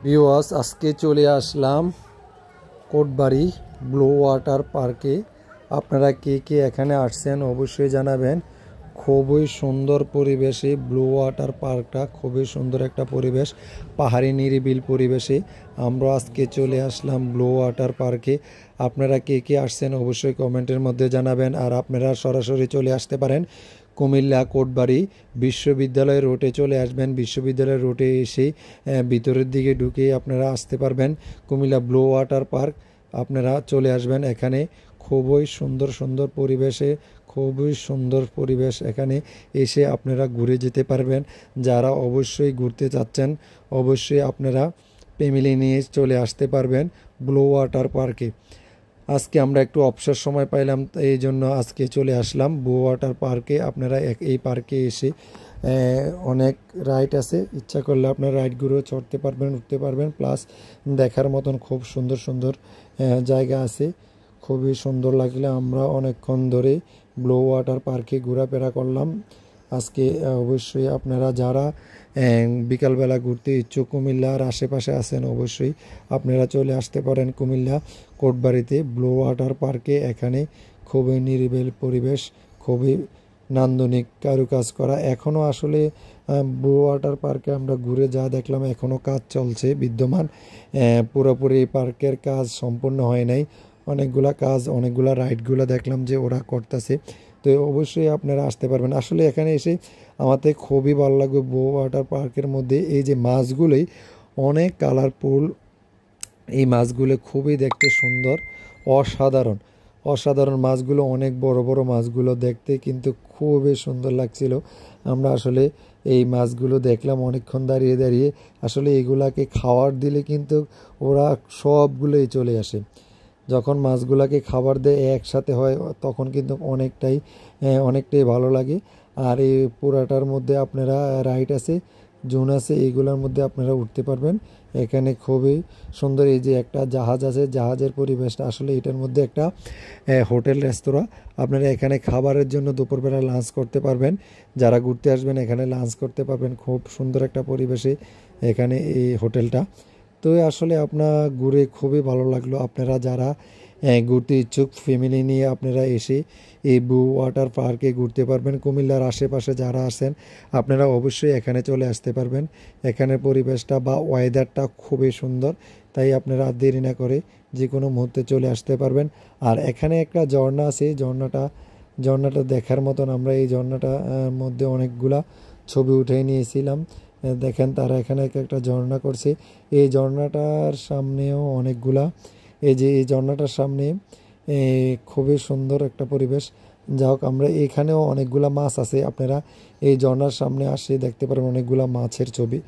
Viewers আজকে চলে আসলাম Kotbari blue water পার্কে। আপনারা কে কে এখানে আসছেন অবশ্যই জানাবেন। খুবই সুন্দর পরিবেশে ব্লু ওয়াটার পার্কটা, খুবই সুন্দর একটা পরিবেশ, পাহাড়ি নিরিবিল পরিবেশে আমরা আজকে চলে আসলাম ব্লু ওয়াটার পার্কে। আপনারা কে কে আসছেন অবশ্যই কমেন্টের মধ্যে জানাবেন। আর আপনারা সরাসরি চলে আসতে পারেন কুমিল্লা কোটবাড়ি বিশ্ববিদ্যালয় রোডে চলে আসবেন। বিশ্ববিদ্যালয় রোডে এসে ভিতরের দিকে ঢুকে আপনারা আসতে পারবেন কুমিল্লা ব্লু ওয়াটার পার্ক। আপনারা চলে আসবেন এখানে। খুবই সুন্দর সুন্দর পরিবেশে, খুবই সুন্দর পরিবেশ, এখানে এসে আপনারা ঘুরে যেতে পারবেন। যারা অবশ্যই ঘুরতে চাচ্ছেন অবশ্যই আপনারা ফ্যামিলি নিয়ে চলে আসতে পারবেন ব্লু ওয়াটার পার্কে। আজকে আমরা একটু অবসর সময় পাইলাম, এই জন্য আজকে চলে আসলাম ব্লু ওয়াটার পার্কে। আপনারা এই পার্কে এসে অনেক রাইড আছে, ইচ্ছা করলে আপনার রাইডগুলো চড়তে পারবেন, উঠতে পারবেন, প্লাস দেখার মতন খুব সুন্দর সুন্দর জায়গা আছে। খুবই সুন্দর লাগলে আমরা অনেকক্ষণ ধরে ব্লু ওয়াটার পার্কে ঘোরাফেরা করলাম আজকে। অবশ্যই আপনারা যারা বিকালবেলা ঘুরতে ইচ্ছুক কুমিল্লার আশেপাশে আছেন অবশ্যই আপনারা চলে আসতে পারেন কুমিল্লা কোটবাড়িতে ব্লু ওয়াটার পার্কে। এখানে খুবই নিরিবিল পরিবেশ, খুবই নান্দনিক কারুকাজ করা। এখনও আসলে ব্লু ওয়াটার পার্কে আমরা ঘুরে যা দেখলাম এখনও কাজ চলছে বিদ্যমান, পুরোপুরি পার্কের কাজ সম্পূর্ণ হয় নাই। অনেকগুলা কাজ, অনেকগুলা রাইডগুলো দেখলাম যে ওরা করতেছে। তো অবশ্যই আপনারা আসতে পারবেন। আসলে এখানে এসে আমাদের খুবই ভালো লাগবে ব্লু ওয়াটার পার্কের মধ্যে। এই যে মাছগুলোই অনেক কালারফুল, এই মাছগুলো খুবই দেখতে সুন্দর, অসাধারণ অসাধারণ মাছগুলো, অনেক বড় বড় মাছগুলো দেখতে কিন্তু খুবই সুন্দর লাগছিল। আমরা আসলে এই মাছগুলো দেখলাম অনেকক্ষণ দাঁড়িয়ে দাঁড়িয়ে। আসলে এগুলাকে খাওয়ার দিলে কিন্তু ওরা সবগুলোই চলে আসে। যখন মাছগুলাকে খাবার দেয় একসাথে হয় তখন কিন্তু অনেকটাই ভালো লাগে। আর এই পুরাটার মধ্যে আপনারা রাইড আছে, জোন আছে, এইগুলোর মধ্যে আপনারা উঠতে পারবেন। এখানে খুবই সুন্দর এই যে একটা জাহাজ আছে, জাহাজের পরিবেশটা আসলে এটার মধ্যে একটা হোটেল রেস্তোরাঁ। আপনারা এখানে খাবারের জন্য দুপুরবেলা লাঞ্চ করতে পারবেন। যারা ঘুরতে আসবেন এখানে লাঞ্চ করতে পারবেন। খুব সুন্দর একটা পরিবেশে এখানে এই হোটেলটা। তো আসলে আপনার ঘুরে খুবই ভালো লাগলো। আপনারা যারা ঘুরতে ইচ্ছুক ফ্যামিলি নিয়ে আপনারা এসে এই ব্লু ওয়াটার পার্কে ঘুরতে পারবেন। কুমিল্লার আশেপাশে যারা আছেন আপনারা অবশ্যই এখানে চলে আসতে পারবেন। এখানের পরিবেশটা বা ওয়েদারটা খুবই সুন্দর, তাই আপনারা আর দেরি না করে যে কোনো মুহূর্তে চলে আসতে পারবেন। আর এখানে একটা ঝর্ণা আছে, ঝর্ণাটা দেখার মতন। আমরা এই ঝর্ণাটা মধ্যে অনেকগুলা ছবি উঠে নিয়েছিলাম। দেখেন তারা এখানে একটা ঝর্ণা করছে। এই ঝর্ণাটার সামনেও অনেকগুলা, এই যে এই ঝর্ণাটার সামনে খুবই সুন্দর একটা পরিবেশ। যা হোক, আমরা এখানেও অনেকগুলা মাছ আছে, আপনারা এই ঝর্ণার সামনে আসে দেখতে পারেন অনেকগুলা মাছের ছবি।